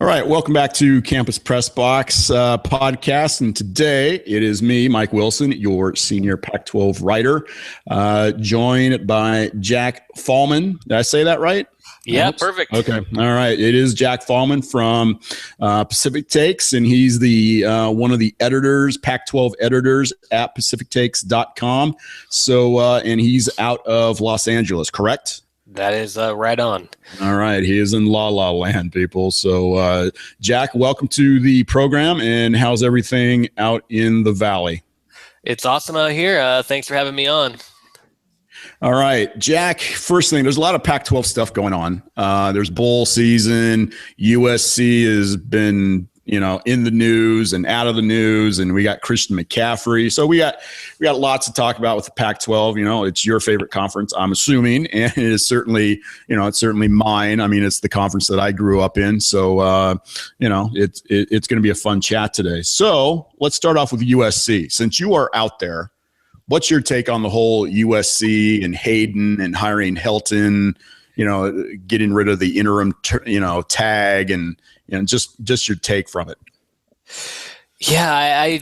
All right, welcome back to Campus Pressbox podcast. And today it is me, Mike Wilson, your senior Pac-12 writer, joined by Jack Follman. Did I say that right? Yeah, perfect. Okay. All right. It is Jack Follman from Pacific Takes, and he's the one of the editors, Pac-12 editors at pacifictakes.com. So, and he's out of Los Angeles, correct? That is right on. All right. He is in La La Land, people. So, Jack, welcome to the program. And how's everything out in the Valley? It's awesome out here. Thanks for having me on. All right, Jack, first thing, there's a lot of Pac-12 stuff going on. There's bowl season. USC has been, in the news and out of the news, and we got Christian McCaffrey. So we got lots to talk about with the Pac-12. It's your favorite conference, I'm assuming, and it is certainly, it's certainly mine. I mean, it's the conference that I grew up in. So, it's going to be a fun chat today. So let's start off with USC. Since you are out there, what's your take on the whole USC and Hayden and hiring Helton, getting rid of the interim, tag and, just your take from it? Yeah,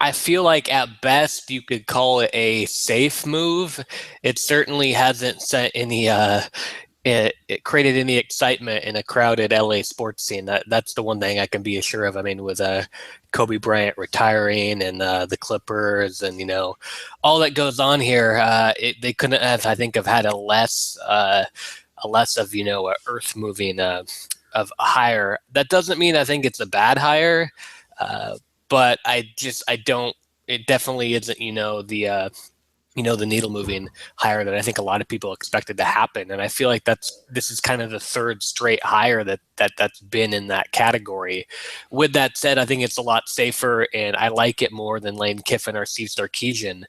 I feel like at best you could call it a safe move. It certainly hasn't set any it created any excitement in a crowded LA sports scene. That's the one thing I can be sure of. I mean, with Kobe Bryant retiring and the Clippers and all that goes on here, they couldn't have, I think, have had a less of a earth moving of a hire. That doesn't mean I think it's a bad hire, but I don't. It definitely isn't the needle moving hire that I think a lot of people expected to happen. And I feel like this is kind of the third straight hire that's been in that category. With that said, I think it's a lot safer and I like it more than Lane Kiffin or Steve Sarkisian.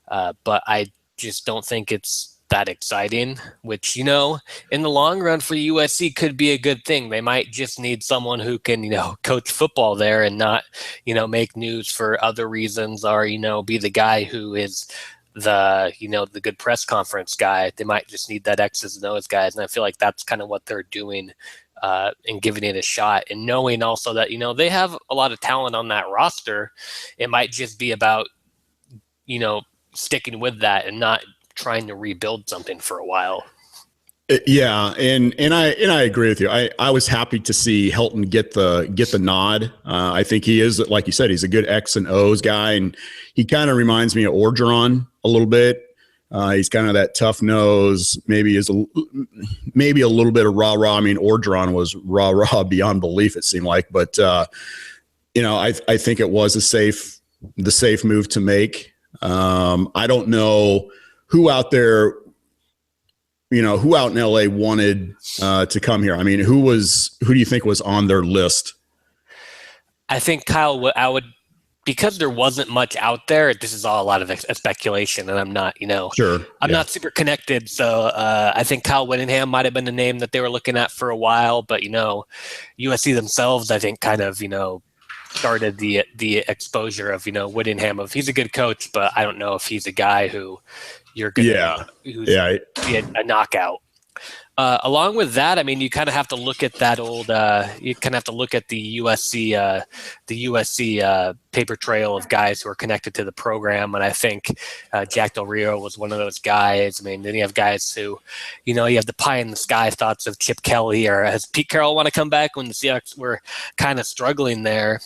But I just don't think it's that exciting, which, in the long run for USC could be a good thing. They might just need someone who can, coach football there and not, make news for other reasons or, be the guy who is the good press conference guy. They might just need that X's and O's guys. And I feel like that's kind of what they're doing and giving it a shot, and knowing also that, they have a lot of talent on that roster. It might just be about, sticking with that and not trying to rebuild something for a while. Yeah, and I agree with you. I was happy to see Helton get the nod. I think he is, like you said, he's a good X and O's guy, and he kind of reminds me of Orgeron a little bit. He's kind of that tough nose, maybe a little bit of rah rah. I mean, Orgeron was rah rah beyond belief, it seemed like, but I think it was the safe move to make. I don't know who out there, who out in LA wanted to come here. I mean, who do you think was on their list? I think because there wasn't much out there, this is all a lot of speculation, and I'm not, not super connected. So I think Kyle Whittingham might have been the name that they were looking at for a while, but, USC themselves, I think, kind of, started the exposure of, Whittingham he's a good coach, but I don't know if he's a guy who you're going to be a knockout. Along with that, I mean, you kind of have to look at that old. You kind of have to look at the USC paper trail of guys who are connected to the program, and I think Jack Del Rio was one of those guys. I mean, then you have guys who, you have the pie in the sky thoughts of Chip Kelly, or has Pete Carroll want to come back when the Seahawks were kind of struggling there.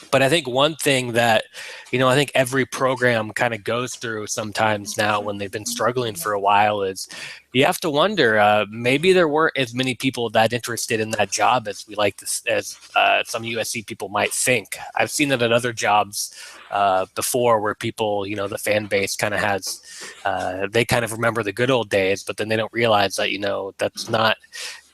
But I think one thing that, I think every program kind of goes through sometimes now when they've been struggling for a while is you have to wonder, maybe there weren't as many people that interested in that job as some USC people might think. I've seen it at other jobs before where people, the fan base kind of has, they kind of remember the good old days, but then they don't realize that, that's not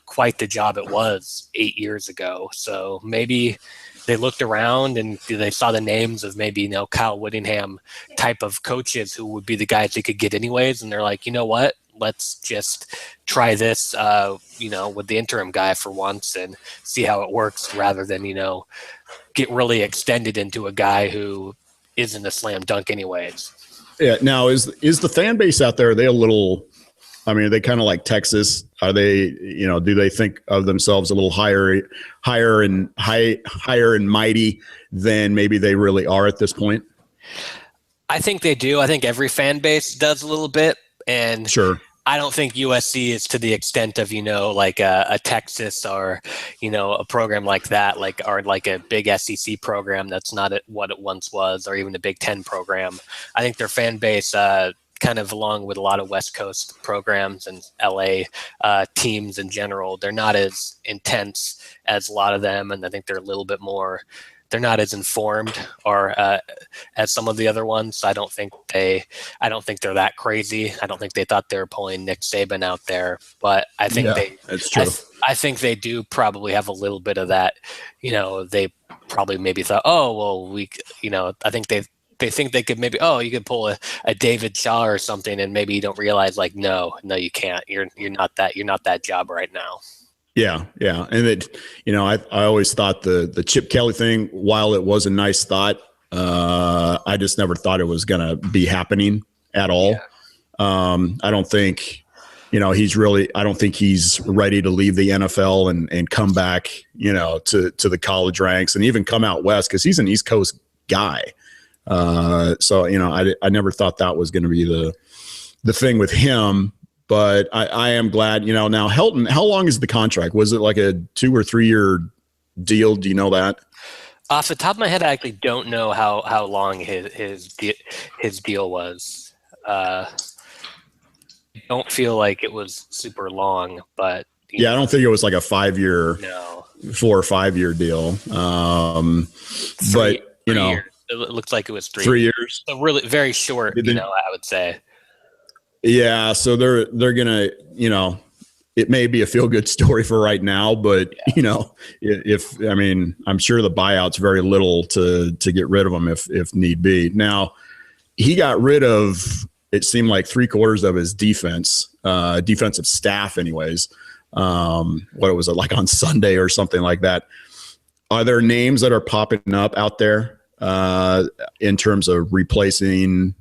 quite the job it was 8 years ago. So maybe they looked around and they saw the names of maybe, Kyle Whittingham type of coaches who would be the guys they could get anyways. And they're like, you know what, let's just try this, with the interim guy for once and see how it works rather than, get really extended into a guy who isn't a slam dunk anyways. Yeah. Now is the fan base out there, are they a little I mean, are they kind of like Texas? Are they, do they think of themselves a little higher and mighty than maybe they really are at this point? I think they do. I think every fan base does a little bit. And sure. I don't think USC is to the extent of, like a Texas or, a program like that, or like a big SEC program that's not what it once was, or even a Big Ten program. I think their fan base, kind of along with a lot of West Coast programs and LA teams in general, they're not as intense as a lot of them. And I think they're a little bit more, they're not as informed or as some of the other ones. I don't think they're that crazy. I don't think they thought they were pulling Nick Saban out there, but I think that's true. I think they do probably have a little bit of that. They probably maybe thought, oh, well, I think they think they could maybe, you could pull a David Shaw or something, and maybe you don't realize, like, no, you can't. You're not that job right now. Yeah. And I always thought the Chip Kelly thing, while it was a nice thought, I just never thought it was going to be happening at all. Yeah. I don't think, I don't think he's ready to leave the NFL and come back, to the college ranks and even come out West, because he's an East Coast guy. So, I never thought that was going to be the thing with him. But I am glad, now Helton, how long is the contract? Was it like a 2 or 3 year deal? Do you know that? Off the top of my head, I actually don't know how long his deal was. I don't feel like it was super long, but I don't think it was like a 5-year, 4 or 5 year deal. But years. It looks like it was 3 years. So really very short, I would say. Yeah, so they're gonna, it may be a feel good story for right now, but I'm sure the buyout's very little to get rid of him if need be. Now, he got rid of, it seemed like 3/4 of his defensive staff, anyways. What was it, like on Sunday or something like that? Are there names that are popping up out there in terms of replacing?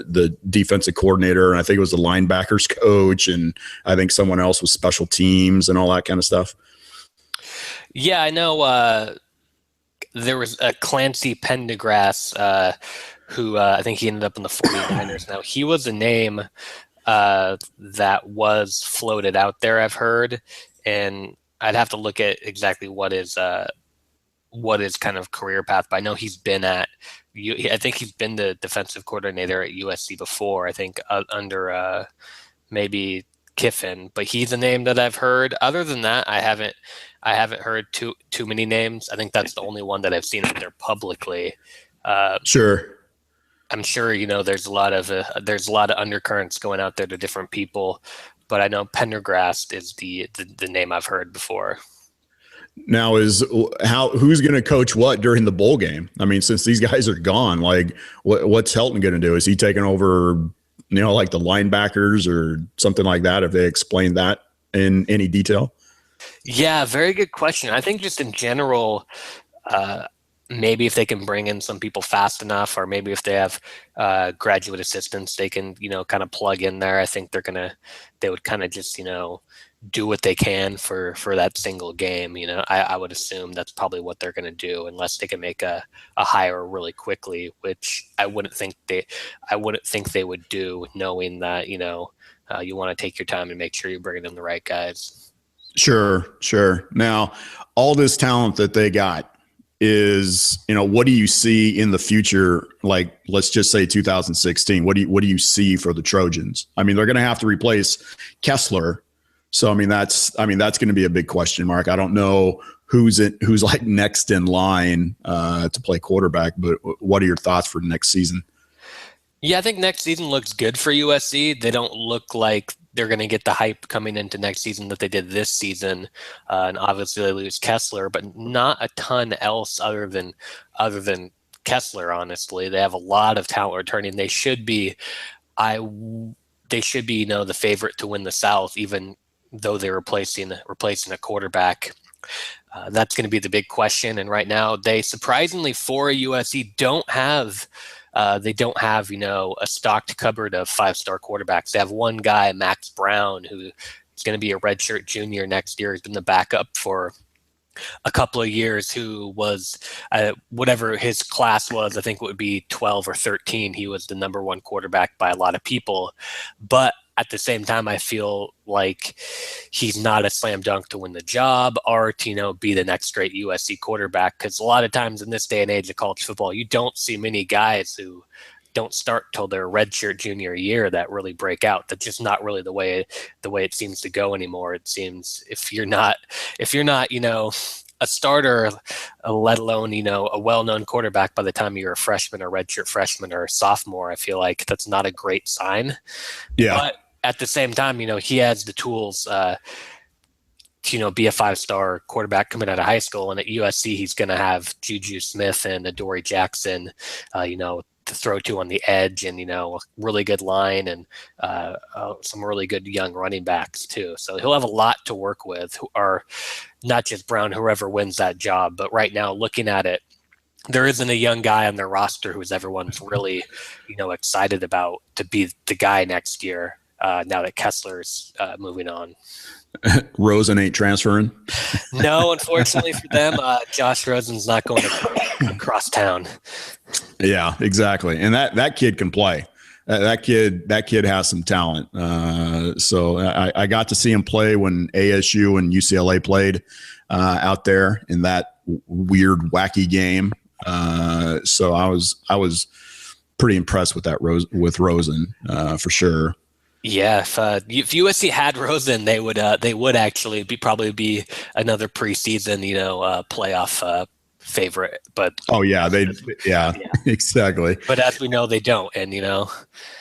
The defensive coordinator, and I think it was the linebackers coach, and I think someone else was special teams and all that kind of stuff. Yeah, I know. There was a Clancy Pendergrass, who I think he ended up in the 49ers. Now, he was a name that was floated out there, I've heard, and I'd have to look at exactly what is kind of career path. But I know he's been I think he's been the defensive coordinator at USC before, I think under maybe Kiffin, but he's a name that I've heard. Other than that, I haven't heard too many names. I think that's the only one that I've seen out there publicly. Sure. I'm sure, there's a lot of undercurrents going out there to different people, but I know Pendergrass is the name I've heard before. Now who's going to coach what during the bowl game? I mean, since these guys are gone, like what's Helton going to do? Is he taking over, like the linebackers or something like that? Have they explained that in any detail? Yeah, very good question. I think just in general, maybe if they can bring in some people fast enough, or maybe if they have graduate assistants, they can, kind of plug in there. I think they would kind of just, do what they can for that single game. I would assume that's probably what they're going to do, unless they can make a hire really quickly, which I wouldn't think they would do, knowing that, you want to take your time and make sure you're bringing in the right guys. Sure. Now, all this talent that they got is, what do you see in the future? Like, let's just say 2016, what do you see for the Trojans? I mean, they're going to have to replace Kessler. So, that's going to be a big question mark. I don't know who's like next in line to play quarterback, but what are your thoughts for next season? Yeah, I think next season looks good for USC. They don't look like they're going to get the hype coming into next season that they did this season. And obviously they lose Kessler, but not a ton else other than Kessler, honestly. They have a lot of talent returning. They should be the favorite to win the South, even though they're replacing a quarterback. That's going to be the big question. And right now, they surprisingly for USC don't have they don't have, a stocked cupboard of 5-star quarterbacks. They have one guy, Max Brown, who is going to be a redshirt junior next year. He's been the backup for a couple of years, who was whatever his class was, I think it would be 12 or 13. He was the number one quarterback by a lot of people. But at the same time, I feel like he's not a slam dunk to win the job or to, be the next great USC quarterback. Because a lot of times in this day and age of college football, you don't see many guys who don't start till their redshirt junior year that really break out. That's just not really the way it seems to go anymore. It seems if you're not, a starter, let alone, a well-known quarterback by the time you're a freshman or redshirt freshman or sophomore, I feel like that's not a great sign. Yeah. But at the same time, he has the tools to, be a 5-star quarterback coming out of high school. And at USC, he's going to have Juju Smith and Adoree Jackson, to throw to on the edge, and a really good line, and some really good young running backs too. So he'll have a lot to work with, who are not just Brown, whoever wins that job. But right now, looking at it, there isn't a young guy on their roster who's everyone's really excited about to be the guy next year, now that Kessler's moving on. Rosen ain't transferring? No, unfortunately for them, Josh Rosen's not going across town. Yeah, exactly. And that kid can play. That kid has some talent. So I got to see him play when ASU and UCLA played out there in that weird, wacky game. So I was pretty impressed with with Rosen for sure. Yeah, if USC had Rosen, they would actually probably be another preseason, playoff favorite. But yeah, exactly. But as we know, they don't, and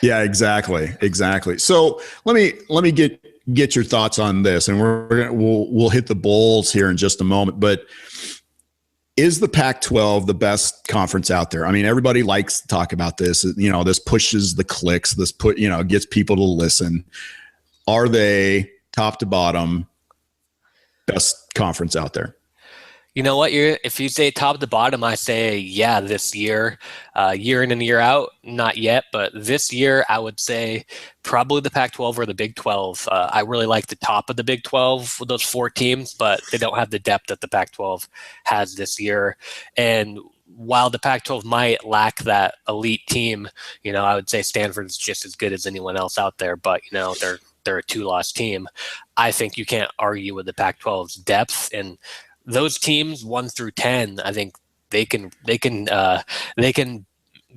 Yeah, exactly. So let me get your thoughts on this, and we'll hit the bowls here in just a moment. But is the Pac-12 the best conference out there? I mean, everybody likes to talk about this. This pushes the clicks. This gets people to listen. Are they top to bottom best conference out there? You know what? If you say top to bottom, I say yeah. This year, year in and year out, not yet, but this year I would say probably the Pac-12 or the Big 12. I really like the top of the Big 12 with those 4 teams, but they don't have the depth that the Pac-12 has this year. And while the Pac-12 might lack that elite team, I would say Stanford's just as good as anyone else out there. But they're a 2-loss team. I think you can't argue with the Pac-12's depth, and those teams 1 through 10, I think they can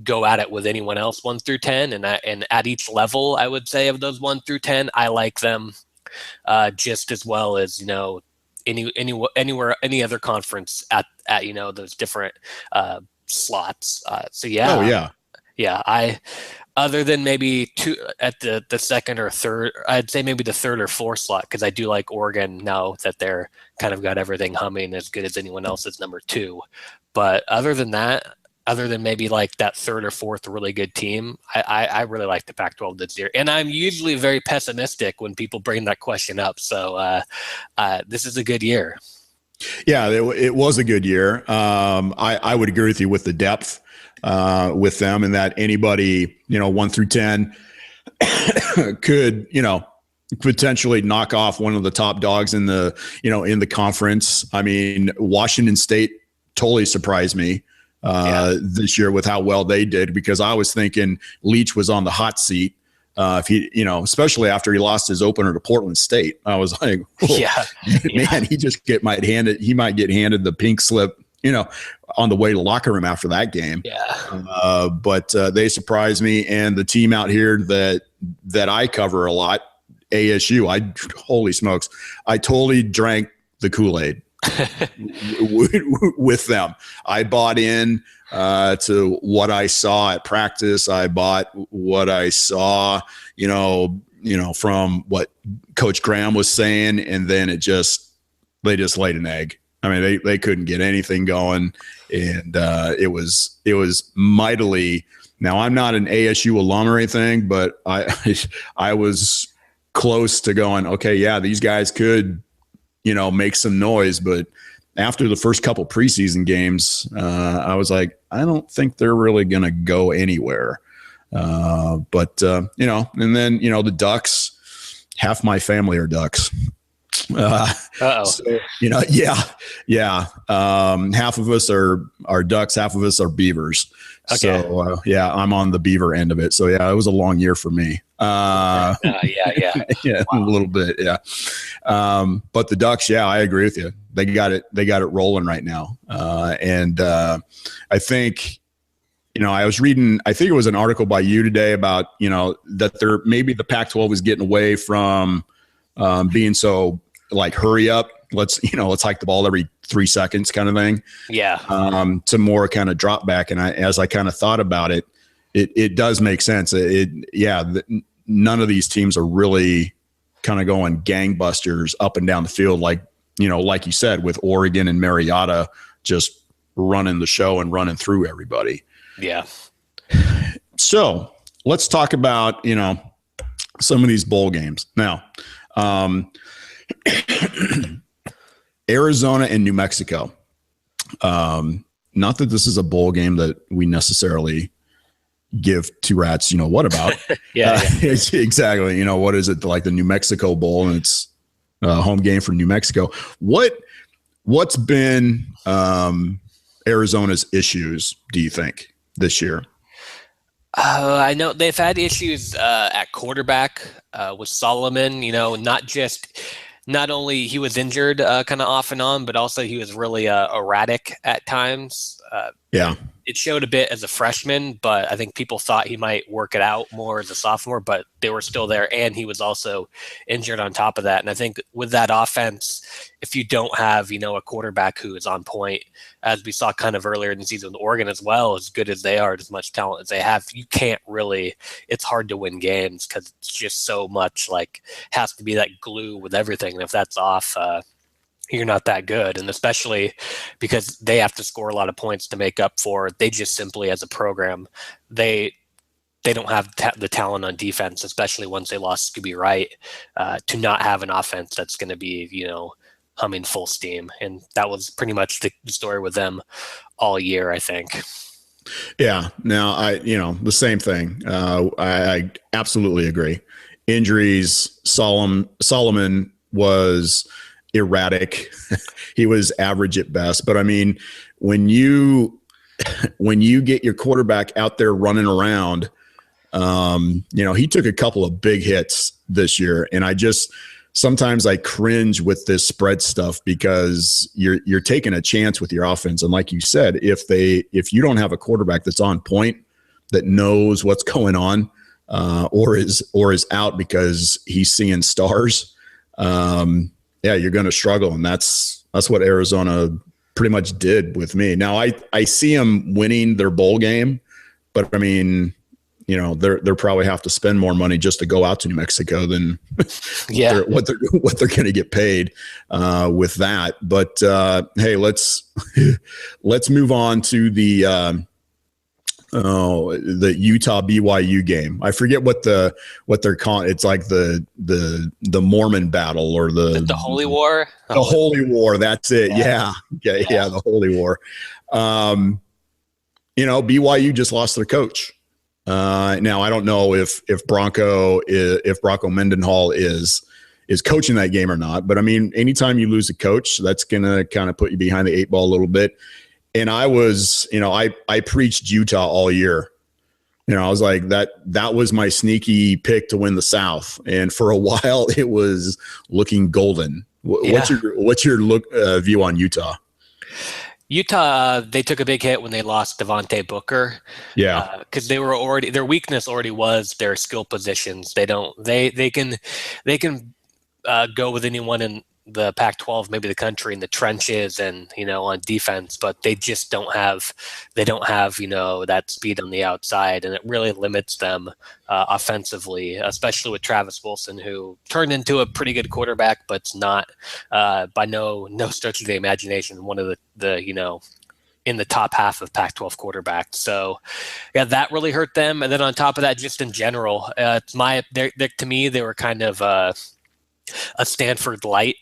go at it with anyone else 1 through 10, and at each level, I would say of those 1 through 10, I like them just as well as any other conference at those different slots. So yeah. Oh yeah. Yeah, other than maybe 2 at the second or third, I'd say maybe the 3rd or 4th slot, because I do like Oregon now that they're kind of got everything humming as good as anyone else is number 2. But other than maybe like that 3rd or 4th really good team, I really like the Pac-12 this year. And I'm usually very pessimistic when people bring that question up. So this is a good year. Yeah, it was a good year. I would agree with you with the depth. With them, and that anybody 1 through 10 could potentially knock off one of the top dogs in the in the conference. I mean, Washington State totally surprised me this year with how well they did, because I was thinking Leach was on the hot seat. If he, especially after he lost his opener to Portland State, I was like, man, he might get handed the pink slip, on the way to the locker room after that game. Yeah. But they surprised me. And the team out here that I cover a lot, ASU, holy smokes, I totally drank the Kool-Aid with them. I bought in to what I saw at practice. I bought what I saw, from what Coach Graham was saying. And then they just laid an egg. I mean, they couldn't get anything going, and it was mightily. Now, I'm not an ASU alum or anything, but I was close to going, okay, yeah, these guys could, make some noise, but after the first couple preseason games, I was like, I don't think they're really going to go anywhere. But and then, the Ducks, half my family are Ducks. So, yeah. Half of us are Ducks, half of us are Beavers. Okay. So, I'm on the Beaver end of it. So, yeah, it was a long year for me. Yeah. Yeah, wow. A little bit. Yeah. But the Ducks, I agree with you. They got it rolling right now. And I think, I was reading, I think it was an article by you today about, that maybe the Pac-12 is getting away from being so like, hurry up. Let's hike the ball every 3 seconds kind of thing. Yeah. To more kind of drop back. And as I kind of thought about it, it does make sense. None of these teams are really kind of going gangbusters up and down the field. Like you said, with Oregon and Mariota just running the show and running through everybody. Yeah. So let's talk about, some of these bowl games now. Arizona and New Mexico. Not that this is a bowl game that we necessarily give two rats, what about? Yeah. Exactly. What is it, like the New Mexico Bowl, and it's a home game for New Mexico. What's been Arizona's issues, do you think, this year? I know they've had issues at quarterback with Solomon, not only he was injured kind of off and on, but also he was really erratic at times. It showed a bit as a freshman, but I think people thought he might work it out more as a sophomore, but they were still there, and he was also injured on top of that. And I think with that offense, if you don't have, a quarterback who is on point, as we saw kind of earlier in the season with Oregon as well, as good as they are, as much talent as they have, you can't really, it's hard to win games because it's just so much has to be that glue with everything. And if that's off, you're not that good. And especially because they have to score a lot of points to make up for it. They just simply, as a program, they don't have the talent on defense, especially once they lost Scooby Wright, to not have an offense that's going to be, humming full steam. And that was pretty much the story with them all year, I think. Yeah. Now, the same thing. I absolutely agree. Injuries, Solomon was erratic. He was average at best. But I mean, when you get your quarterback out there running around, he took a couple of big hits this year, and sometimes I cringe with this spread stuff because you're taking a chance with your offense. And like you said, if you don't have a quarterback that's on point, that knows what's going on, or is out because he's seeing stars, you're going to struggle. And that's what Arizona pretty much did with me. Now I see them winning their bowl game, but I mean, they're probably have to spend more money just to go out to New Mexico than what they're going to get paid with that. But hey, let's move on to the Utah BYU game. I forget what they're calling. It's like the Mormon battle or the Holy War. The Holy War. That's it. Yeah. The Holy War. BYU just lost their coach. Now I don't know if Bronco Mendenhall is coaching that game or not, but I mean, anytime you lose a coach, that's going to kind of put you behind the eight ball a little bit. And I was, I preached Utah all year. I was like, that was my sneaky pick to win the South. And for a while it was looking golden. What's your view on Utah? Utah, they took a big hit when they lost Devontae Booker. Yeah. Because their weakness already was their skill positions. They can go with anyone in the Pac-12, maybe the country, in the trenches and, on defense, but they just don't have that speed on the outside, and it really limits them offensively, especially with Travis Wilson, who turned into a pretty good quarterback, but it's not by no stretch of the imagination one of the in the top half of Pac-12 quarterbacks. So that really hurt them. And then on top of that, just in general, to me, they were kind of a Stanford light.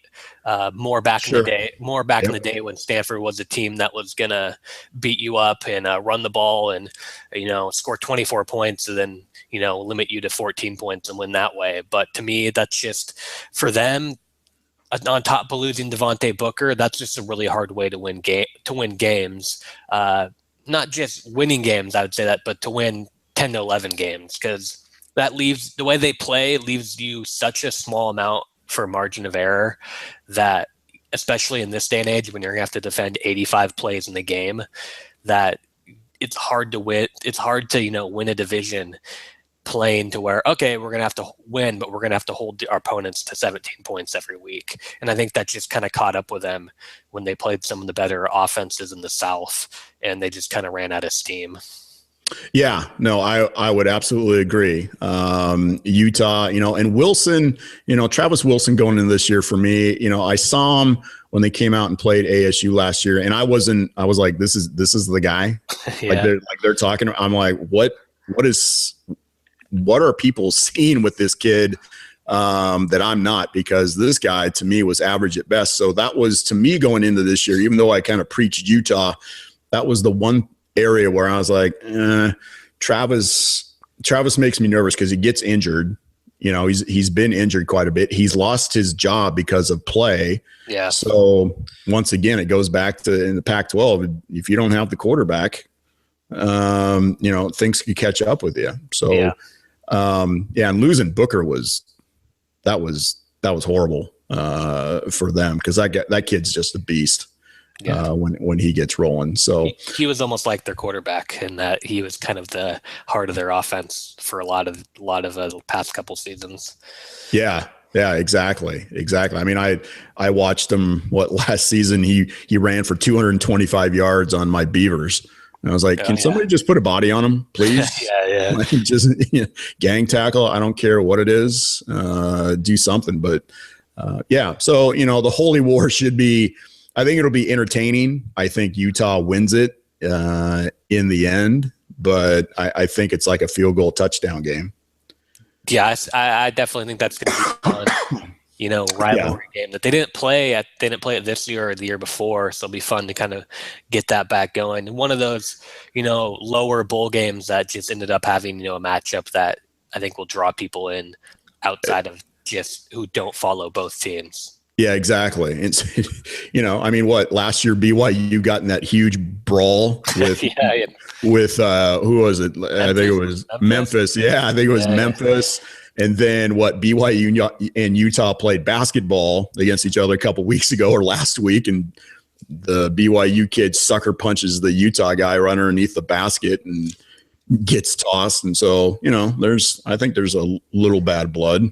more back in the day. More back in the day when Stanford was a team that was gonna beat you up and run the ball and score 24 points and then limit you to 14 points and win that way. But to me, that's just for them. On top of losing Devontae Booker, that's just a really hard way to win games. Not just winning games, I would say that, but to win 10 to 11 games, because that leaves the way they play leaves you such a small amount for margin of error that, especially in this day and age when you're going to have to defend 85 plays in the game, that it's hard to win. It's hard to win a division playing to where, okay, we're going to have to win, but we're going to have to hold our opponents to 17 points every week. And I think that just kind of caught up with them when they played some of the better offenses in the South, and they just kind of ran out of steam. Yeah, no, I would absolutely agree. Utah, and Wilson, Travis Wilson going into this year for me, I saw him when they came out and played ASU last year, and I was like, this is the guy. Yeah. They're talking. I'm like, what are people seeing with this kid that I'm not? Because this guy to me was average at best. So that was, to me, going into this year, even though I kind of preached Utah, that was the one area where I was like, Travis makes me nervous because he gets injured. He's been injured quite a bit. He's lost his job because of play. Yeah. So once again, it goes back to in the Pac-12. If you don't have the quarterback, things could catch up with you. So yeah. And losing Booker was horrible for them, because that kid's just a beast. Yeah. When he gets rolling. So he was almost like their quarterback in that he was kind of the heart of their offense for a lot of the past couple seasons. Yeah, exactly. I mean, I watched him last season. He ran for 225 yards on my Beavers. And I was like, can somebody just put a body on him, please? Yeah. Like, just gang tackle. I don't care what it is. Do something. But so, the holy war should be, I think it'll be entertaining. I think Utah wins it in the end, but I think it's like a field goal touchdown game. Yeah, I definitely think that's going to be fun. Rivalry game that they didn't play it this year or the year before, so it'll be fun to kind of get that back going. And one of those, lower bowl games that just ended up having, a matchup that I think will draw people in outside of just who don't follow both teams. Yeah, exactly. And I mean, last year BYU got in that huge brawl with with who was it? I think it was Memphis. Yeah, I think it was Memphis. And then BYU and Utah played basketball against each other a couple weeks ago or last week, and the BYU kid sucker punches the Utah guy right underneath the basket and gets tossed. And so, I think there's a little bad blood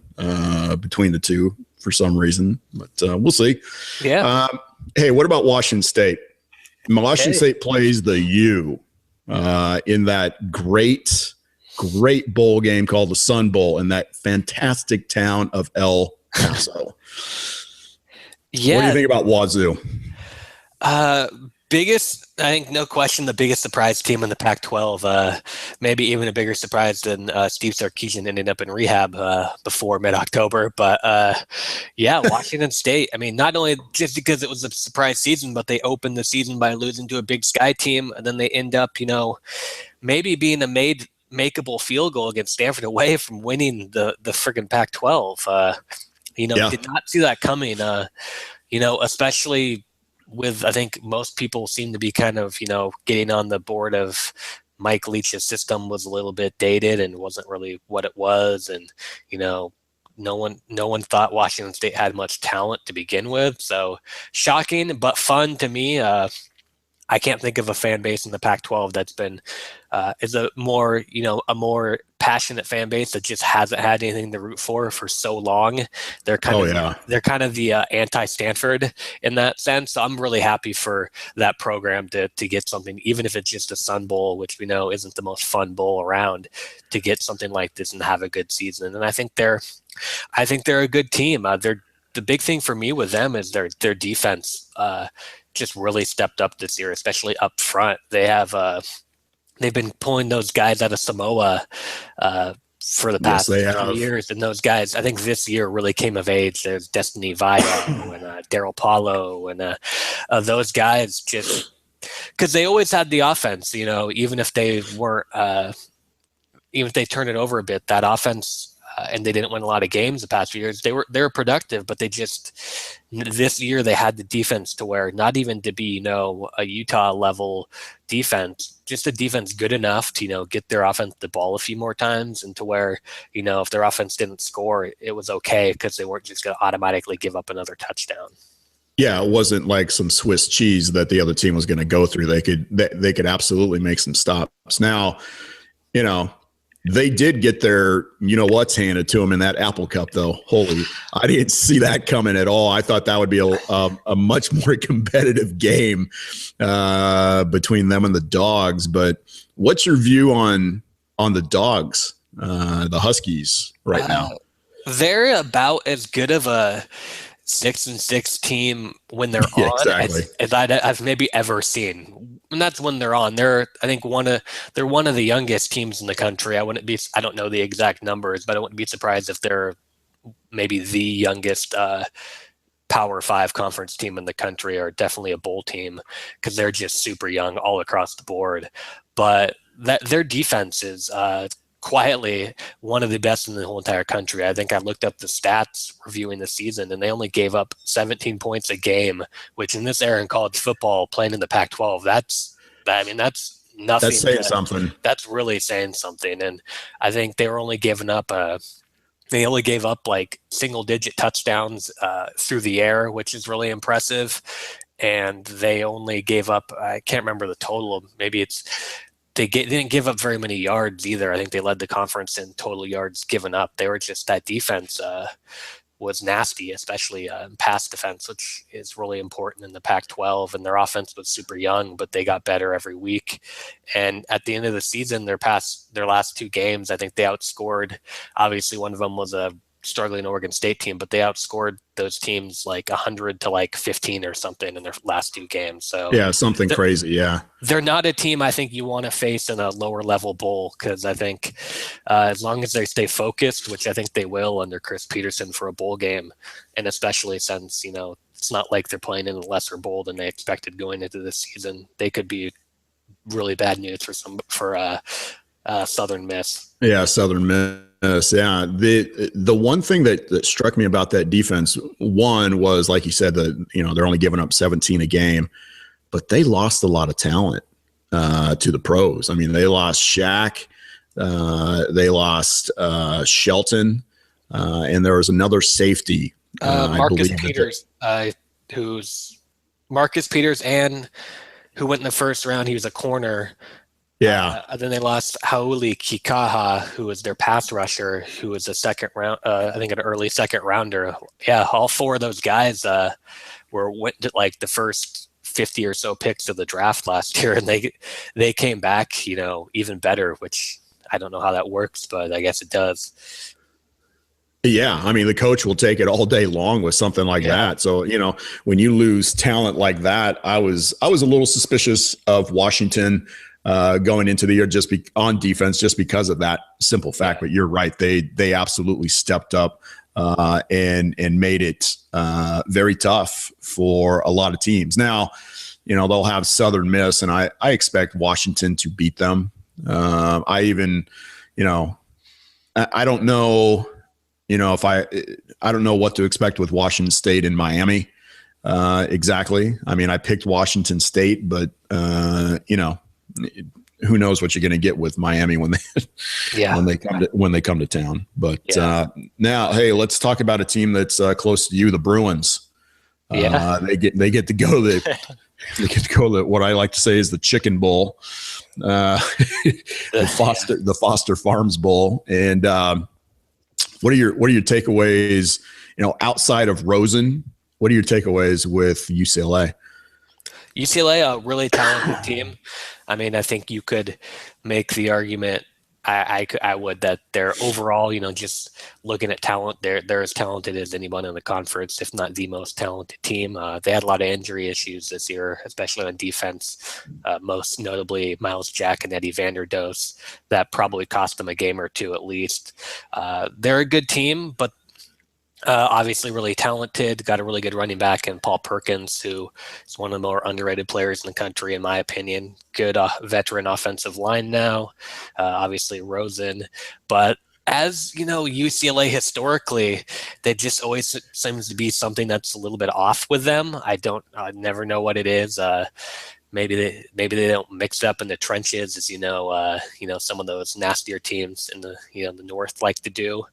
between the two for some reason, but we'll see. Yeah. Hey, what about Washington State? Washington State plays the U in that great bowl game called the Sun Bowl in that fantastic town of El Paso. Yeah. What do you think about Wazoo? I think no question the biggest surprise team in the Pac-12. Maybe even a bigger surprise than Steve Sarkisian ending up in rehab before mid-October. But Washington State. I mean, not only just because it was a surprise season, but they opened the season by losing to a Big Sky team, and then they end up, maybe being a makeable field goal against Stanford away from winning the friggin' Pac-12. Did not see that coming. Especially with, I think most people seem to be kind of, getting on the board of Mike Leach's system was a little bit dated and wasn't really what it was. And, no one thought Washington State had much talent to begin with. So shocking, but fun to me. I can't think of a fan base in the Pac-12 that's been is a more passionate fan base that just hasn't had anything to root for so long. They're kind of the anti-Stanford in that sense. So I'm really happy for that program to get something, even if it's just a Sun Bowl, which we know isn't the most fun bowl around, to get something like this and have a good season. And I think they're a good team. The big thing for me with them is their defense. Just really stepped up this year, especially up front. They have they've been pulling those guys out of Samoa for the past few years. And those guys, I think this year really came of age. There's Destiny Vio and Daryl Paulo and those guys just because they always had the offense, even if they weren't, even if they turned it over a bit, that offense, and they didn't win a lot of games the past few years. They were productive, but this year they had the defense to where not even to be, a Utah level defense, just a defense good enough to, get their offense the ball a few more times and to where, if their offense didn't score, it was okay because they weren't just going to automatically give up another touchdown. Yeah, it wasn't like some Swiss cheese that the other team was going to go through. They could absolutely make some stops. Now, they did get their, what's handed to them in that Apple Cup, though. Holy, I didn't see that coming at all. I thought that would be a much more competitive game between them and the Dogs. But what's your view on the Dogs, the Huskies, right now? They're about as good of a 6-6 team when they're on as I've maybe ever seen. And that's when they're on. They're one of the youngest teams in the country. I don't know the exact numbers, but I wouldn't be surprised if they're maybe the youngest Power 5 conference team in the country, or definitely a bowl team, because they're just super young all across the board. But their defense is quietly one of the best in the whole entire country. I think I looked up the stats reviewing the season, and they only gave up 17 points a game, which in this era in college football, playing in the Pac-12, that's nothing. That's saying something. That's really saying something. And I think they only gave up like single-digit touchdowns through the air, which is really impressive. And they only gave up, I can't remember the total. Maybe they didn't give up very many yards either. I think they led the conference in total yards given up. They were just, that defense was nasty, especially pass defense, which is really important in the Pac-12. And their offense was super young, but they got better every week. And at the end of the season, their last 2 games, I think they outscored. Obviously, one of them was a struggling Oregon State team, but they outscored those teams like 100 to like 15 or something in their last 2 games. So yeah, something crazy. Yeah, they're not a team I think you want to face in a lower level bowl, because I think as long as they stay focused, which I think they will under Chris Peterson for a bowl game, and especially since it's not like they're playing in a lesser bowl than they expected going into this season, they could be really bad news for Southern Miss. Yeah, Southern Miss. Yeah, the one thing that struck me about that defense, one was, like you said, they're only giving up 17 a game, but they lost a lot of talent to the pros. I mean, they lost Shaq, they lost Shelton, and there was another safety, Marcus Peters, Marcus Peters, and who went in the first round. He was a corner. Yeah. Then they lost Hauli Kikaha, who was their pass rusher, who was a second round, I think an early second rounder. Yeah, all 4 of those guys went to like the first 50 or so picks of the draft last year, and they came back, even better, which I don't know how that works, but I guess it does. Yeah, I mean, the coach will take it all day long with something like that. So, when you lose talent like that, I was a little suspicious of Washington going into the year on defense, just because of that simple fact. But you're right; they absolutely stepped up and made it very tough for a lot of teams. Now, they'll have Southern Miss, and I expect Washington to beat them. I don't know. I don't know what to expect with Washington State and Miami exactly. I mean, I picked Washington State, but who knows what you're going to get with Miami when they come to town. But now, hey, let's talk about a team that's close to you, the Bruins. They get to go to what I like to say is the Chicken Bowl, the Foster Farms Bowl. And what are your takeaways? Outside of Rosen, what are your takeaways with UCLA? UCLA, a really talented team. I mean, I think you could make the argument. I would, that they're overall, just looking at talent, they're as talented as anyone in the conference, if not the most talented team. They had a lot of injury issues this year, especially on defense, most notably Miles Jack and Eddie Vanderdoes. That probably cost them a game or two at least. They're a good team, but obviously really talented, got a really good running back in Paul Perkins, who is one of the more underrated players in the country, in my opinion. Good veteran offensive line now, obviously Rosen. But as you know, UCLA historically, they just always seems to be something that's a little bit off with them. I never know what it is. Maybe they don't mix it up in the trenches, as some of those nastier teams in the the North like to do.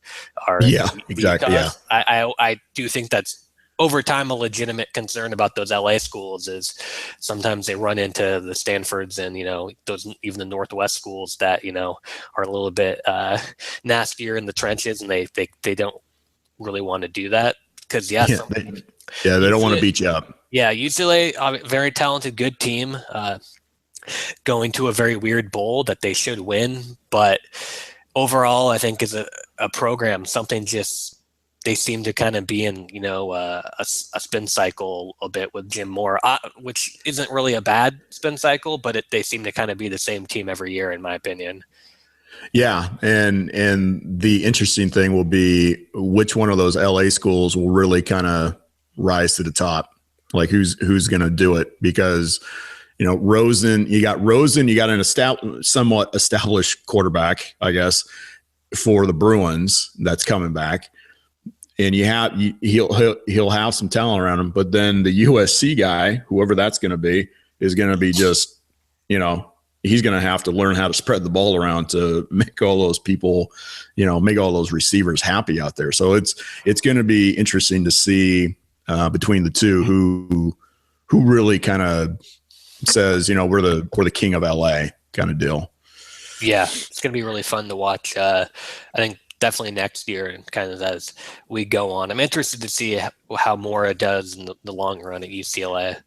Yeah, exactly. Yeah, I do think that's over time a legitimate concern about those LA schools, is sometimes they run into the Stanfords and those, even the Northwest schools that are a little bit nastier in the trenches, and they don't really want to do that because they don't want to beat you up. Yeah, UCLA, very talented, good team, going to a very weird bowl that they should win. But overall, I think as a program, something just, they seem to kind of be in, a spin cycle a bit with Jim Moore, which isn't really a bad spin cycle, but they seem to kind of be the same team every year, in my opinion. Yeah, and the interesting thing will be which one of those LA schools will really kind of rise to the top. Like who's going to do it? Because, Rosen, you got an somewhat established quarterback, I guess, for the Bruins that's coming back, and he'll have some talent around him. But then the USC guy, whoever that's going to be, is going to be just, he's going to have to learn how to spread the ball around to make all those people, make all those receivers happy out there. So it's going to be interesting to see. Between the two, who really kind of says, we're the king of LA kind of deal. Yeah, it's going to be really fun to watch. I think definitely next year, and kind of as we go on. I'm interested to see how Mora does in the long run at UCLA.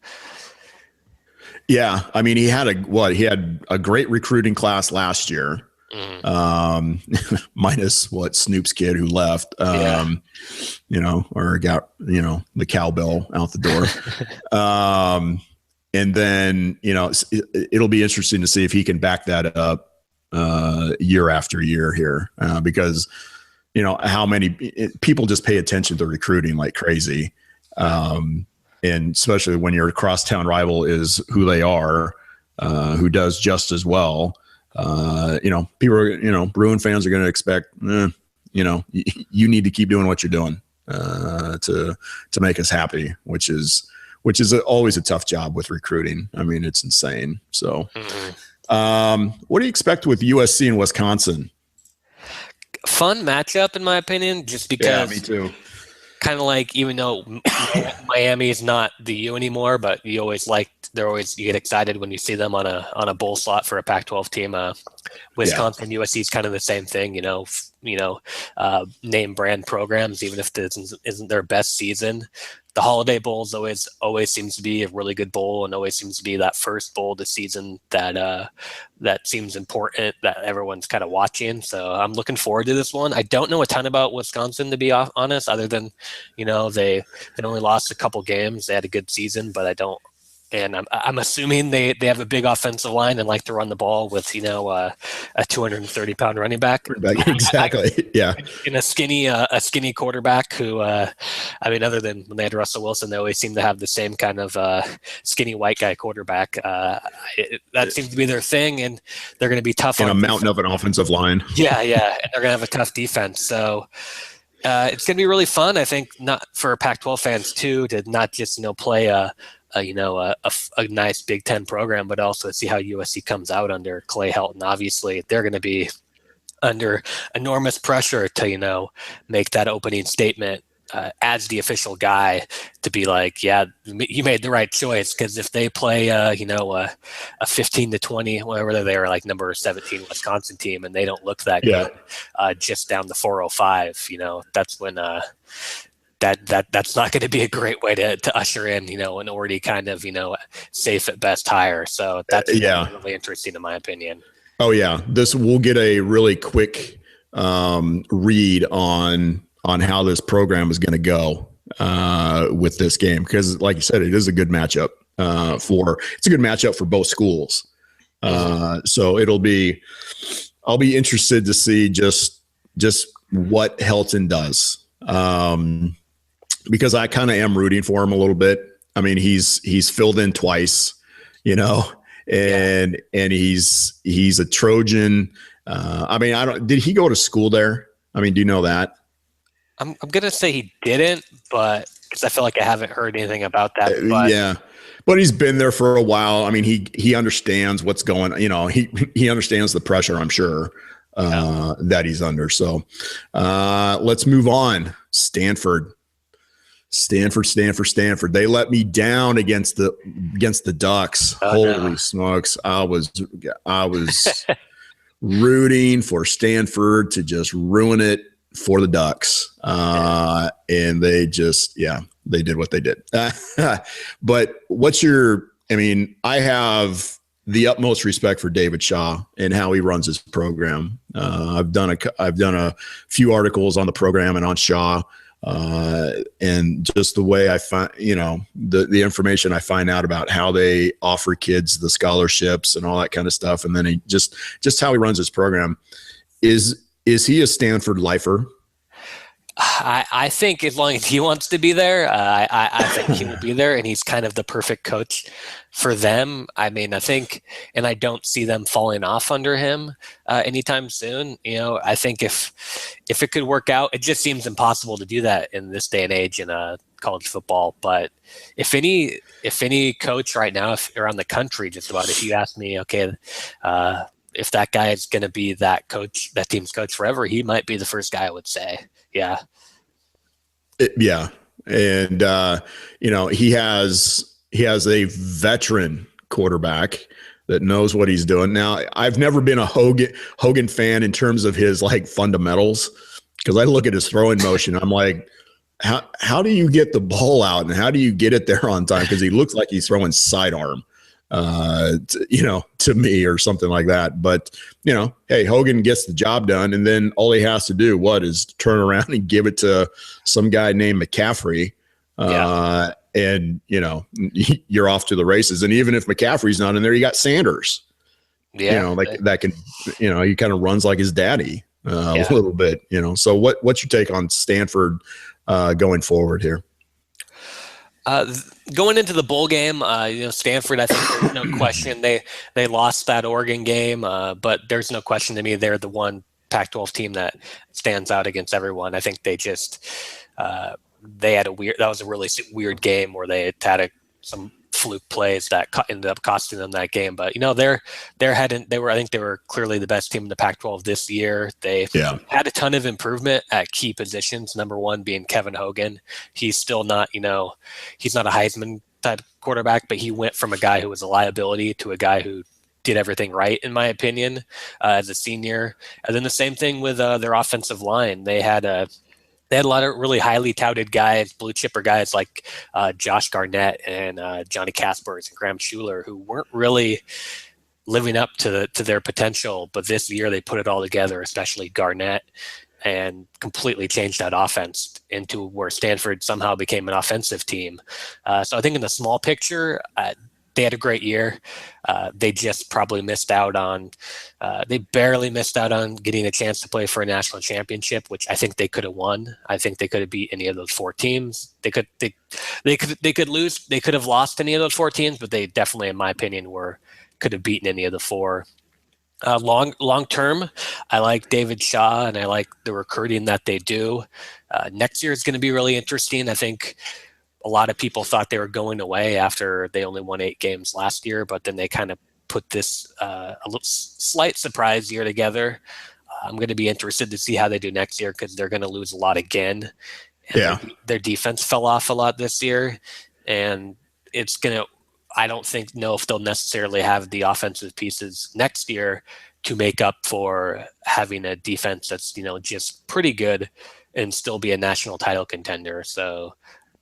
Yeah, I mean, he had a great recruiting class last year. Mm-hmm. Minus Snoop's kid who left, or got, the cowbell out the door. And then, it'll be interesting to see if he can back that up year after year here, because, how many people just pay attention to recruiting like crazy. And especially when your crosstown rival is who they are, who does just as well. People are, Bruin fans are going to expect, you need to keep doing what you're doing, to make us happy, which is always a tough job with recruiting. I mean, it's insane. So, what do you expect with USC and Wisconsin? Fun matchup, in my opinion, just because. Yeah, me too. Kind of like, even though Miami is not the U anymore, but you get excited when you see them on a bowl slot for a Pac-12 team. Wisconsin, USC is kind of the same thing, name brand programs, even if this isn't their best season. The Holiday Bowls always seems to be a really good bowl, and always seems to be that first bowl of the season that seems important, that everyone's kind of watching. So I'm looking forward to this one. I don't know a ton about Wisconsin, to be honest, other than they only lost a couple games. They had a good season, but I don't. And I'm assuming they have a big offensive line and like to run the ball with a 230-pound running back. Exactly. Yeah. And a skinny quarterback who, other than when they had Russell Wilson, they always seem to have the same kind of skinny white guy quarterback. That seems to be their thing, and they're going to be tough. And a mountain of an offensive line. Yeah, and they're going to have a tough defense. So it's going to be really fun. I think, not for Pac-12 fans too, to not just play a nice Big Ten program, but also see how USC comes out under Clay Helton. Obviously, they're going to be under enormous pressure to, make that opening statement as the official guy, to be like, yeah, you made the right choice. Because if they play, a 15-20, whatever they were, like number 17 Wisconsin team, and they don't look that good, just down the 405, that's when that's not going to be a great way to usher in, an already kind of, safe at best hire. So that's really interesting, in my opinion. Oh yeah, this we'll get a really quick read on how this program is going to go with this game, because, like you said, it is a good matchup it's a good matchup for both schools. So I'll be interested to see just what Helton does, because I kind of am rooting for him a little bit. I mean, he's filled in twice, and he's a Trojan. I mean, did he go to school there? I mean, do you know that? I'm gonna say he didn't, but because I feel like I haven't heard anything about that. But. Yeah. But he's been there for a while. I mean, he understands what's going. He understands the pressure, I'm sure, that he's under. So let's move on. Stanford. They let me down against the Ducks. Holy smokes! I was rooting for Stanford to just ruin it for the Ducks, and they just they did what they did. But I have the utmost respect for David Shaw and how he runs his program. I've done a few articles on the program and on Shaw, and just the way I find, the information I find out about how they offer kids the scholarships and all that kind of stuff. And then he just how he runs his program. Is he a Stanford lifer? I think as long as he wants to be there, I think he will be there, and he's kind of the perfect coach for them. I mean, I think, and I don't see them falling off under him anytime soon. I think if it could work out, it just seems impossible to do that in this day and age in college football. But if any coach right now, around the country, just about, if you ask me, okay, if that guy is going to be that team's coach forever, he might be the first guy I would say. Yeah. And, he has a veteran quarterback that knows what he's doing. Now, I've never been a Hogan fan in terms of his fundamentals, because I look at his throwing motion. I'm like, how do you get the ball out and how do you get it there on time? Because he looks like he's throwing sidearm. To me or something like that. But, hey, Hogan gets the job done, and then all he has to do is turn around and give it to some guy named McCaffrey. And, you're off to the races. And even if McCaffrey's not in there, you got Sanders. Yeah. That can, he kind of runs like his daddy a little bit, So what's your take on Stanford going forward here? Going into the bowl game, Stanford, I think there's no question they lost that Oregon game, but there's no question to me they're the one Pac-12 team that stands out against everyone. I think they just they had that was a really weird game where they had some fluke plays that ended up costing them that game. But I think they were clearly the best team in the Pac-12 this year. They had a ton of improvement at key positions. Number one being Kevin Hogan. He's still not, he's not a Heisman type quarterback, but he went from a guy who was a liability to a guy who did everything right, in my opinion, as a senior. And then the same thing with their offensive line. They had a lot of really highly touted guys, blue chipper guys like Josh Garnett and Johnny Kaspers and Graham Schuler, who weren't really living up to their potential. But this year they put it all together, especially Garnett, and completely changed that offense into where Stanford somehow became an offensive team. So I think in the small picture, they had a great year. They just probably missed out on they barely missed out on getting a chance to play for a national championship, which I think they could have won. I think they could have beat any of those four teams. They could lose. They could have lost any of those four teams, but they definitely, in my opinion, could have beaten any of the four. Long term, I like David Shaw and I like the recruiting that they do. Next year is going to be really interesting. I think a lot of people thought they were going away after they only won 8 games last year, but then they kind of put this a little slight surprise year together. I'm going to be interested to see how they do next year, because they're going to lose a lot again. And their defense fell off a lot this year, and I don't know if they'll necessarily have the offensive pieces next year to make up for having a defense that's, just pretty good and still be a national title contender. So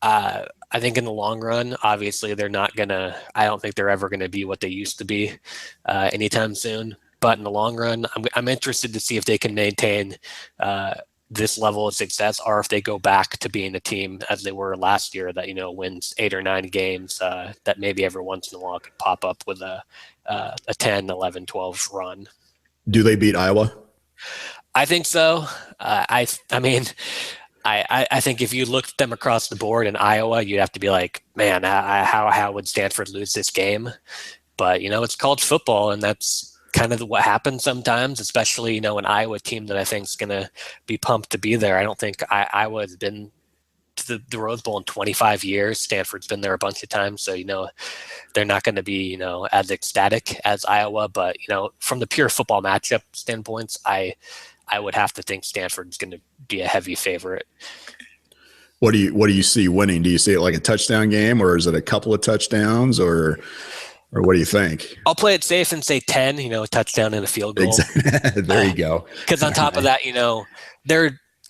I think in the long run, obviously I don't think they're ever going to be what they used to be anytime soon. But in the long run, I'm interested to see if they can maintain this level of success, or if they go back to being a team as they were last year that, wins 8 or 9 games that maybe every once in a while could pop up with a 10, 11, 12 run. Do they beat Iowa? I think so. I think if you looked at them across the board in Iowa, you'd have to be like, man, how would Stanford lose this game? But, it's college football, and that's kind of what happens sometimes, especially, an Iowa team that I think is going to be pumped to be there. I don't think Iowa has been to the Rose Bowl in 25 years. Stanford's been there a bunch of times. So, they're not going to be, as ecstatic as Iowa. But, from the pure football matchup standpoints, I would have to think Stanford's going to be a heavy favorite. What do you see winning? Do you see it like a touchdown game, or is it a couple of touchdowns, or what do you think? I'll play it safe and say 10, a touchdown and a field goal. Exactly. There you go. Because on top of that,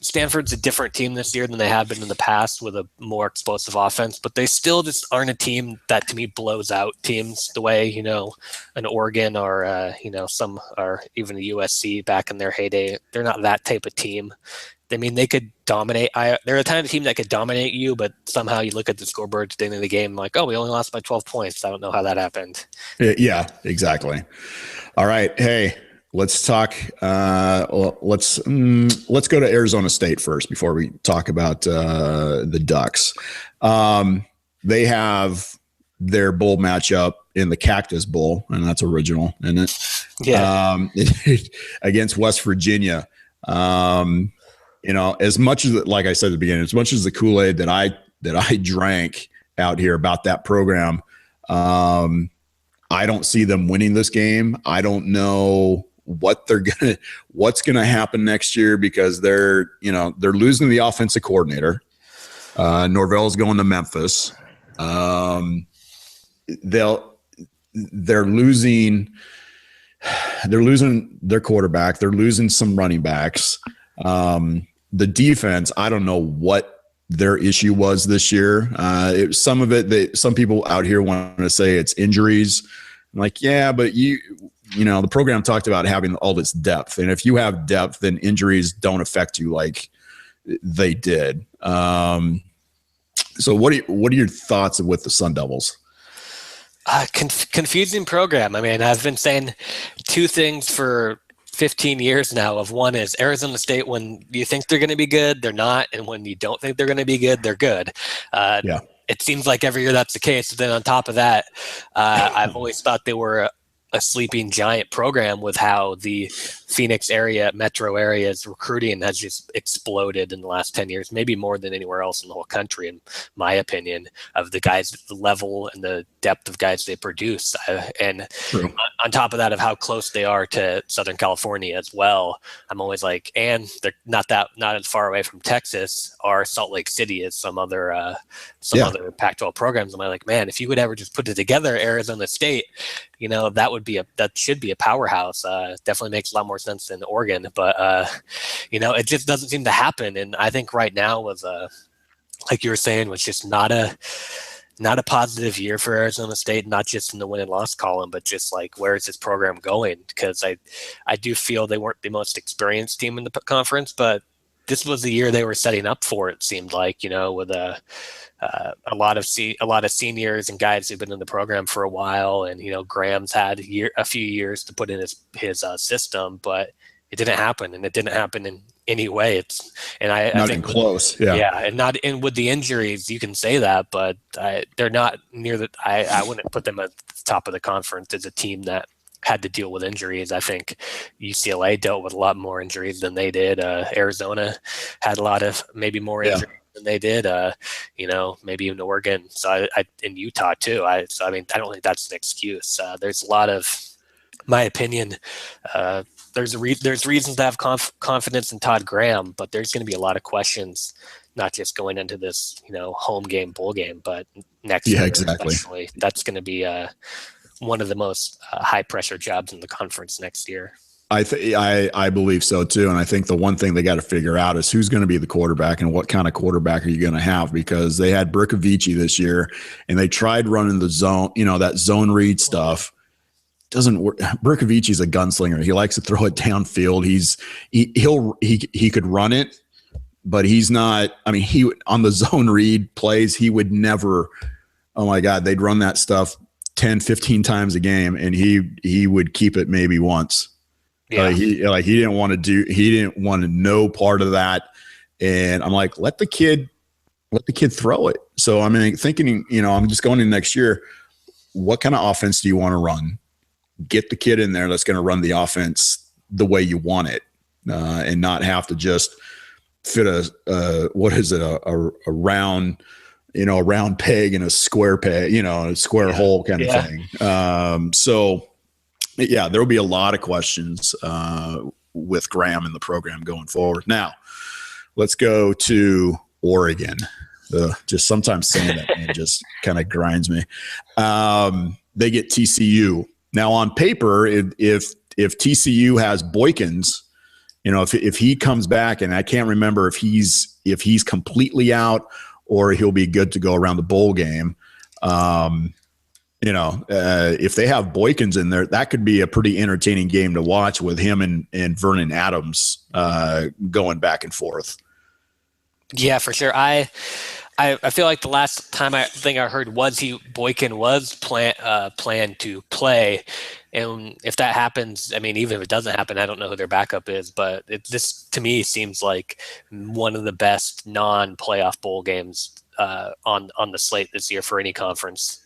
Stanford's a different team this year than they have been in the past, with a more explosive offense, but they still just aren't a team that, to me, blows out teams the way, an Oregon or, some, or even a USC back in their heyday. They're not that type of team. I mean, they could dominate. They're a kind of team that could dominate you, but somehow you look at the scoreboard at the end of the game like, oh, we only lost by 12 points. I don't know how that happened. Yeah, exactly. All right. Hey, let's talk. Let's go to Arizona State first before we talk about the Ducks. They have their bowl matchup in the Cactus Bowl, and that's original, isn't it? Yeah. Against West Virginia. As much as, like I said at the beginning, as much as the Kool-Aid that I drank out here about that program, I don't see them winning this game. I don't know what's gonna happen next year, because they're losing the offensive coordinator. Norvell's going to Memphis. They're losing their quarterback. They're losing some running backs. The defense, I don't know what their issue was this year. Some of it, some people out here want to say it's injuries. I'm like, yeah, but the program talked about having all this depth, and if you have depth, then injuries don't affect you like they did. So what are your thoughts with the Sun Devils? Confusing program. I mean, I've been saying two things for 15 years now. Of one is Arizona State, when you think they're going to be good, they're not, and when you don't think they're going to be good, they're good. Yeah. It seems like every year that's the case. But then on top of that, I've always thought they were a sleeping giant program, with how the Phoenix area, metro area's recruiting has just exploded in the last 10 years, maybe more than anywhere else in the whole country, in my opinion, of the guys, the level and the depth of guys they produce. And True. On top of that, of how close they are to Southern California as well, I'm always like, and they're not as far away from Texas or Salt Lake City as some other Pac-12 programs. I'm like, man, if you would ever just put it together, Arizona State, that should be a powerhouse. Definitely makes a lot more sense than Oregon, but it just doesn't seem to happen. And I think right now was like you were saying, was just not a positive year for Arizona State, not just in the win and loss column, but just like, where is this program going? Because I do feel they weren't the most experienced team in the conference, but this was the year they were setting up for. It seemed like, with a lot of seniors and guys who've been in the program for a while, and Graham's had a few years to put in his system, but it didn't happen, and it didn't happen in any way. I think close, and with the injuries, you can say that, but they're not near the. I wouldn't put them at the top of the conference as a team that had to deal with injuries. I think UCLA dealt with a lot more injuries than they did. Arizona had a lot of maybe more injuries than they did. Maybe even Oregon. So I in Utah too. I don't think that's an excuse. There's a lot of, my opinion. There's reasons to have confidence in Todd Graham, but there's going to be a lot of questions, not just going into this home game, bowl game, but next year exactly. Especially. That's going to be one of the most high pressure jobs in the conference next year. I believe so too. And I think the one thing they got to figure out is who's going to be the quarterback, and what kind of quarterback are you going to have, because they had Brickovici this year and they tried running the zone, that zone read stuff. doesn't work. Berkovici's a gunslinger. He likes to throw it downfield. He could run it, but he's not. I mean, he on the zone read plays, he would never. Oh my God, they'd run that stuff 10, 15 times a game, and he would keep it maybe once. Yeah, he didn't want to no part of that. And I'm like, let the kid throw it. So I mean, thinking, I'm just going in next year. What kind of offense do you want to run? Get the kid in there that's going to run the offense the way you want it, and not have to just fit a round, a round peg in a square peg, a square hole kind of thing. So yeah, there will be a lot of questions with Graham in the program going forward. Now, let's go to Oregon. Just sometimes saying that, man, just kind of grinds me. They get TCU. Now, on paper, if TCU has Boykins, if he comes back, and I can't remember if he's completely out or he'll be good to go around the bowl game. If they have Boykins in there, that could be a pretty entertaining game to watch with him and Vernon Adams going back and forth. Yeah, for sure. I feel like the last time I heard Boykin was planned to play, and if that happens, I mean, even if it doesn't happen, I don't know who their backup is, but this to me seems like one of the best non-playoff bowl games on the slate this year for any conference.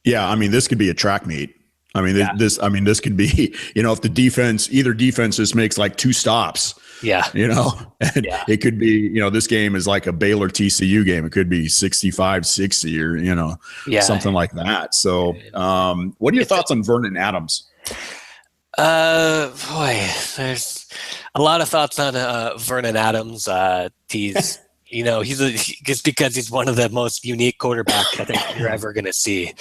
Yeah, I mean, this could be a track meet. I mean, this could be, if either defense just makes like 2 stops. Yeah. It could be, this game is like a Baylor TCU game. It could be 65-60 or, something like that. So what are your thoughts on Vernon Adams? There's a lot of thoughts on Vernon Adams. He's just because he's one of the most unique quarterbacks I think you're ever going to see.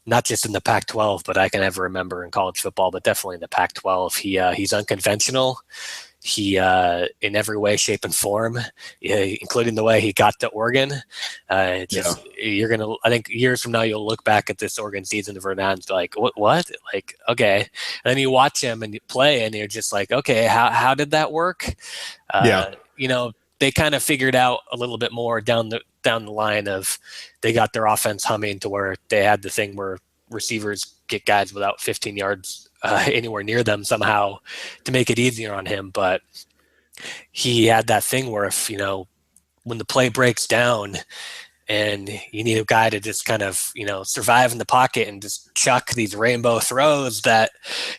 Not just in the Pac-12, but I can ever remember in college football, but definitely in the Pac-12. He's unconventional. He, in every way, shape, and form, including the way he got to Oregon. I think years from now, you'll look back at this Oregon season of Vernon and be like, what? Like, okay. And then you watch him and you play, and you're just like, okay, how did that work? They kind of figured out a little bit more down the line of they got their offense humming to where they had the thing where receivers get guys without 15 yards anywhere near them somehow to make it easier on him. But he had that thing where if, when the play breaks down and you need a guy to just kind of, survive in the pocket and just chuck these rainbow throws that,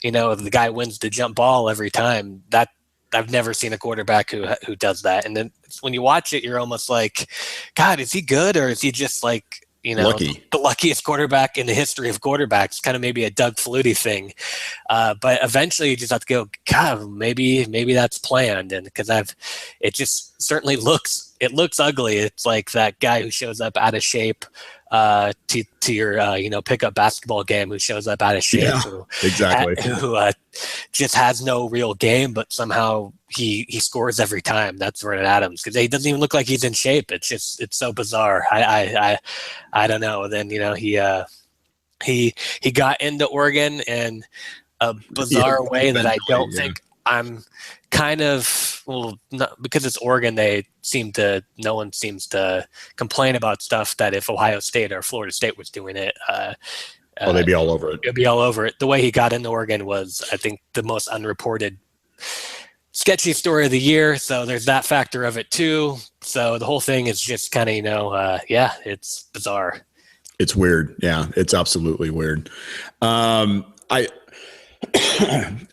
the guy wins the jump ball every time, that I've never seen a quarterback who does that. And then when you watch it, you're almost like, God, is he good? Or is he just like, lucky? The luckiest quarterback in the history of quarterbacks, kind of maybe a Doug Flutie thing. But eventually you just have to go, God, maybe that's planned. And because it just certainly looks ugly. It's like that guy who shows up out of shape to your pickup basketball game, who shows up out of shape, who just has no real game, but somehow he scores every time. That's Vernon Adams, because he doesn't even look like he's in shape. It's so bizarre. I don't know. Then he got into Oregon in a bizarre way that I don't think I'm kind of, not, because it's Oregon, no one seems to complain about stuff that if Ohio State or Florida State was doing it, they'd be all over it. It'd be all over it. The way he got into Oregon was, I think, the most unreported sketchy story of the year. So there's that factor of it too. So the whole thing is just kind of, it's bizarre. It's weird. Yeah, it's absolutely weird.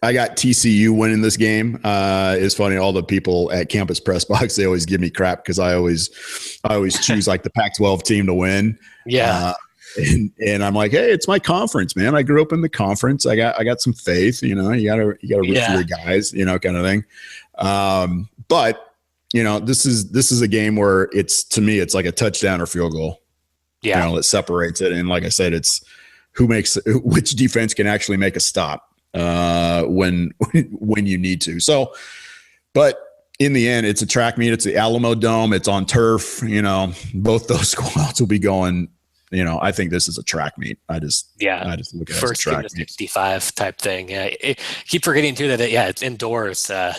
I got TCU winning this game. It's funny. All the people at Campus Pressbox, they always give me crap because I always choose like the Pac-12 team to win. Yeah. And I'm like, hey, it's my conference, man. I grew up in the conference. I got some faith. You gotta root for your guys. Kind of thing. But this is a game where to me it's like a touchdown or field goal. Yeah. That separates it. And like I said, it's which defense can actually make a stop when you need to. So, but in the end, it's a track meet. It's the Alamo Dome. It's on turf. Both those squads will be going I think this is a track meet. I just look at it as a first track team to meet. 65 type thing. Yeah, keep forgetting too that it's indoors. So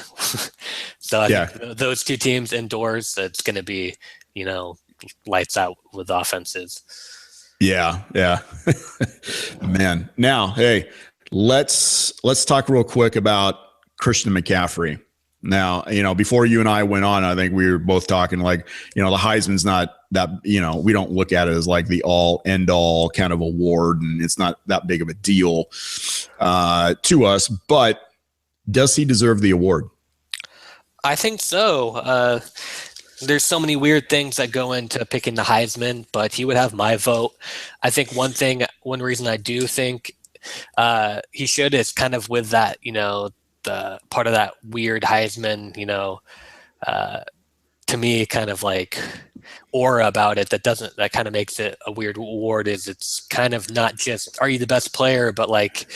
I think those two teams indoors, it's going to be lights out with offenses. Yeah. Man. Now, hey, let's talk real quick about Christian McCaffrey. Now, before you and I went on, I think we were both talking like, the Heisman's not that, we don't look at it as like the all end all kind of award, and it's not that big of a deal to us, but does he deserve the award? I think so. There's so many weird things that go into picking the Heisman, but he would have my vote. I think one reason I do think he should is kind of with that, the part of that weird Heisman, to me, kind of like aura about it that kind of makes it a weird award. Is it's kind of not just are you the best player, but like,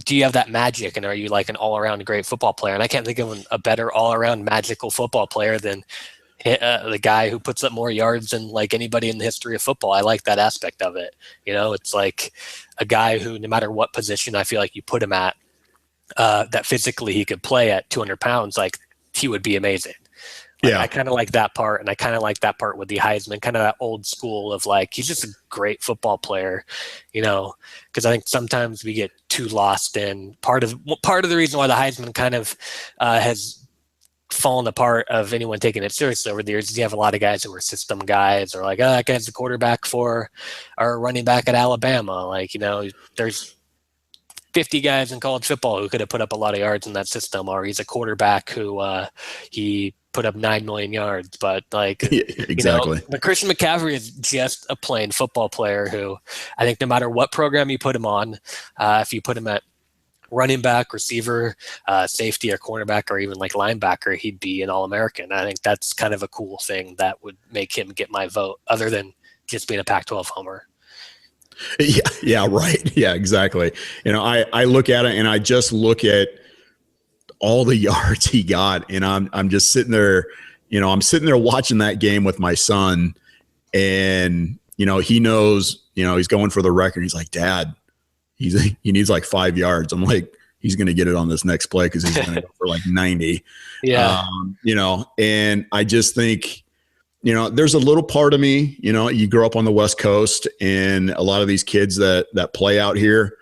do you have that magic, and are you like an all-around great football player? And I can't think of a better all-around magical football player than the guy who puts up more yards than like anybody in the history of football. I like that aspect of it. It's like a guy who, no matter what position I feel like you put him at, that physically he could play at 200 pounds, like he would be amazing. I kind of like that part, and I kind of like that part with the Heisman, kind of that old school of like he's just a great football player, because I think sometimes we get too lost in part of the reason why the Heisman kind of has fallen apart of anyone taking it seriously over the years is you have a lot of guys who are system guys, or like, that guy's the quarterback for our running back at Alabama. Like, there's 50 guys in college football who could have put up a lot of yards in that system, or he's a quarterback who he put up 9 million yards. But like, exactly. But Christian McCaffrey is just a plain football player who I think no matter what program you put him on, if you put him at running back, receiver, safety, or cornerback, or even like linebacker, he'd be an All-American. I think that's kind of a cool thing that would make him get my vote, other than just being a Pac-12 homer. Yeah, right. Yeah, exactly. I look at it and I just look at all the yards he got, and I'm just sitting there, I'm sitting there watching that game with my son, and he knows, he's going for the record. He's like, Dad, he needs like 5 yards. I'm like, he's going to get it on this next play because he's going to go for like 90. Yeah. And I just think, there's a little part of me, you grow up on the West Coast, and a lot of these kids that play out here,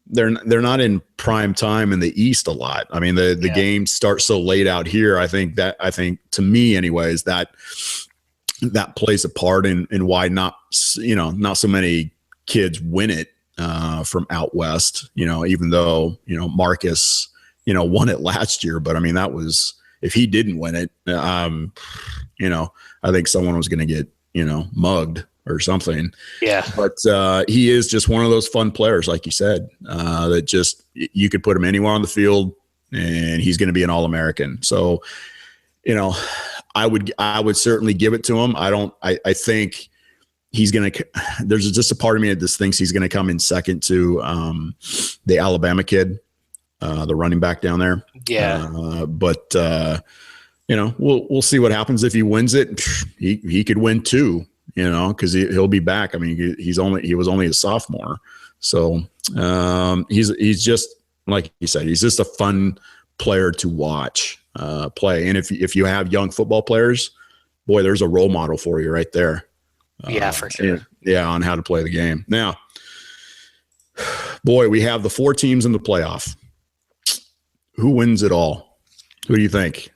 they're not in prime time in the East a lot. I mean, the games start so late out here. I think to me anyways, that plays a part in why not so many kids win it from out West, even though, Marcus, won it last year. But I mean, that was, if he didn't win it, I think someone was going to get, mugged or something. Yeah. But he is just one of those fun players, like you said, that just, you could put him anywhere on the field and he's going to be an All-American. So, I would certainly give it to him. I think he's going to, there's just a part of me that just thinks he's going to come in second to the Alabama kid, the running back down there. Yeah. But we'll see what happens if he wins it. He could win too, because he'll be back. I mean, he was only a sophomore. So he's just, like you said, he's just a fun player to watch play. And if you have young football players, boy, there's a role model for you right there. Yeah, for sure. Yeah, on how to play the game. Now, boy, we have the 4 teams in the playoff. Who wins it all? Who do you think?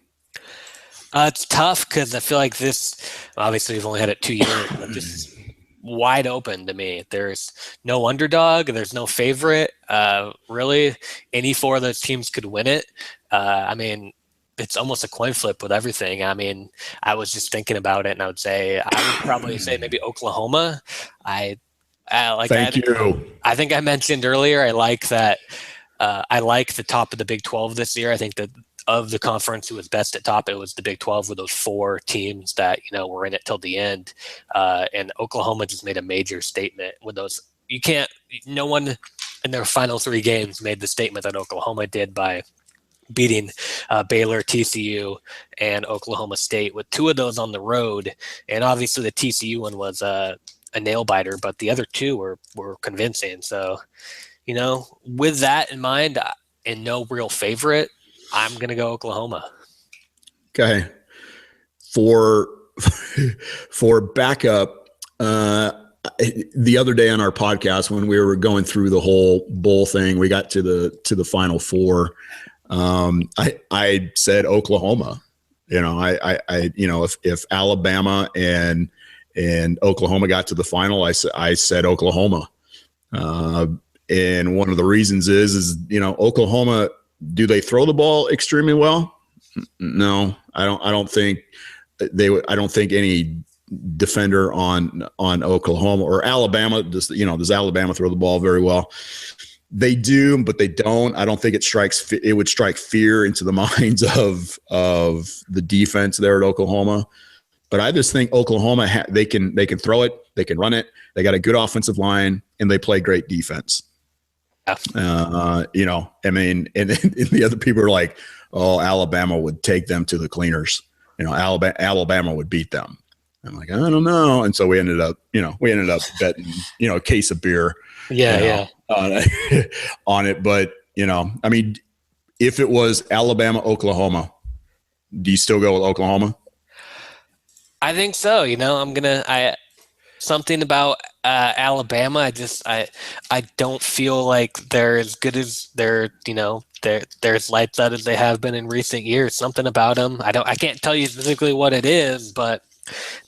It's tough because I feel like this, obviously we've only had it 2 years, but this is wide open to me. There's no underdog. There's no favorite. Really, any 4 of those teams could win it. I mean, it's almost a coin flip with everything. I mean, I was just thinking about it, and I would probably say maybe Oklahoma. Thank you. I think I mentioned earlier, I like that. I like the top of the Big 12 this year. I think that of the conference who was best at top, it was the Big 12 with those 4 teams that, were in it till the end. And Oklahoma just made a major statement with those. No one in their final 3 games made the statement that Oklahoma did by beating Baylor, TCU, and Oklahoma State, with 2 of those on the road. And obviously the TCU one was a nail biter, but the other two were convincing. So, with that in mind, and no real favorite, I'm going to go Oklahoma. Okay. For backup, the other day on our podcast, when we were going through the whole bowl thing, we got to the Final Four. I said Oklahoma. If Alabama and Oklahoma got to the final, I said Oklahoma. And one of the reasons is Oklahoma, do they throw the ball extremely well? No, I don't think they would. I don't think any defender on Oklahoma or Alabama does Alabama throw the ball very well? They do, but they don't. I don't think it would strike fear into the minds of the defense there at Oklahoma. But I just think Oklahoma, they can throw it, they can run it. They got a good offensive line, and they play great defense. And the other people are like, oh, Alabama would take them to the cleaners. Alabama would beat them. I'm like, I don't know. And so we ended up betting, a case of beer. On it. But, if it was Alabama, Oklahoma, do you still go with Oklahoma? I think so. Something about Alabama. I don't feel like they're as good as they're as lights out as they have been in recent years. Something about them. I can't tell you specifically what it is, but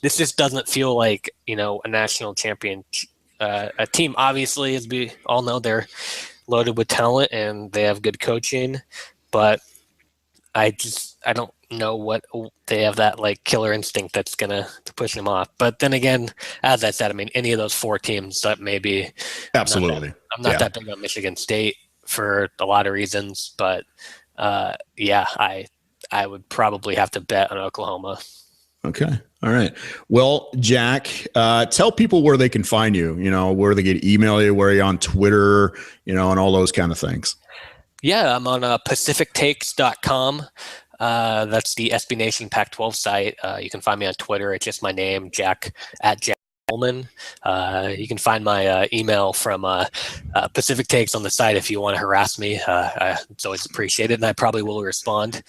this just doesn't feel like a national champion. A team, obviously, as we all know, they're loaded with talent and they have good coaching, but I don't know what they have that killer instinct that's gonna push them off. But then again, as I said, any of those four teams that maybe absolutely. I'm not that big on Michigan State for a lot of reasons, but I would probably have to bet on Oklahoma. Okay. All right. Well, Jack, tell people where they can find you, where they can email you, where you're on Twitter, and all those kind of things. Yeah, I'm on pacifictakes.com. That's the SB Nation Pac-12 site. You can find me on Twitter. It's just my name, Jack Follman. You can find my email from Pacific Takes on the site if you want to harass me. It's always appreciated, and I probably will respond.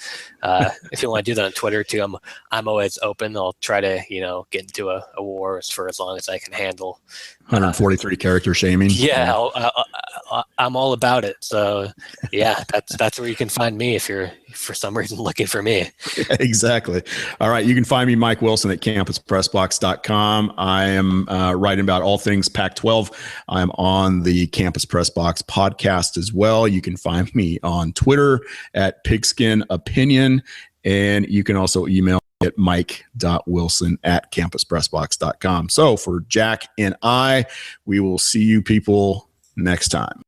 If you want to do that on Twitter too, I'm always open. I'll try to get into a war for as long as I can handle. 143 character shaming. Yeah, I'm all about it. So yeah, that's where you can find me if you're for some reason looking for me. Exactly. All right. You can find me, Mike Wilson, at campuspressbox.com. I am writing about all things Pac-12. I'm on the Campus Press Box podcast as well. You can find me on Twitter at Pigskin Opinion, and you can also email at mike.wilson@campuspressbox.com. So for Jack and I, we will see you people next time.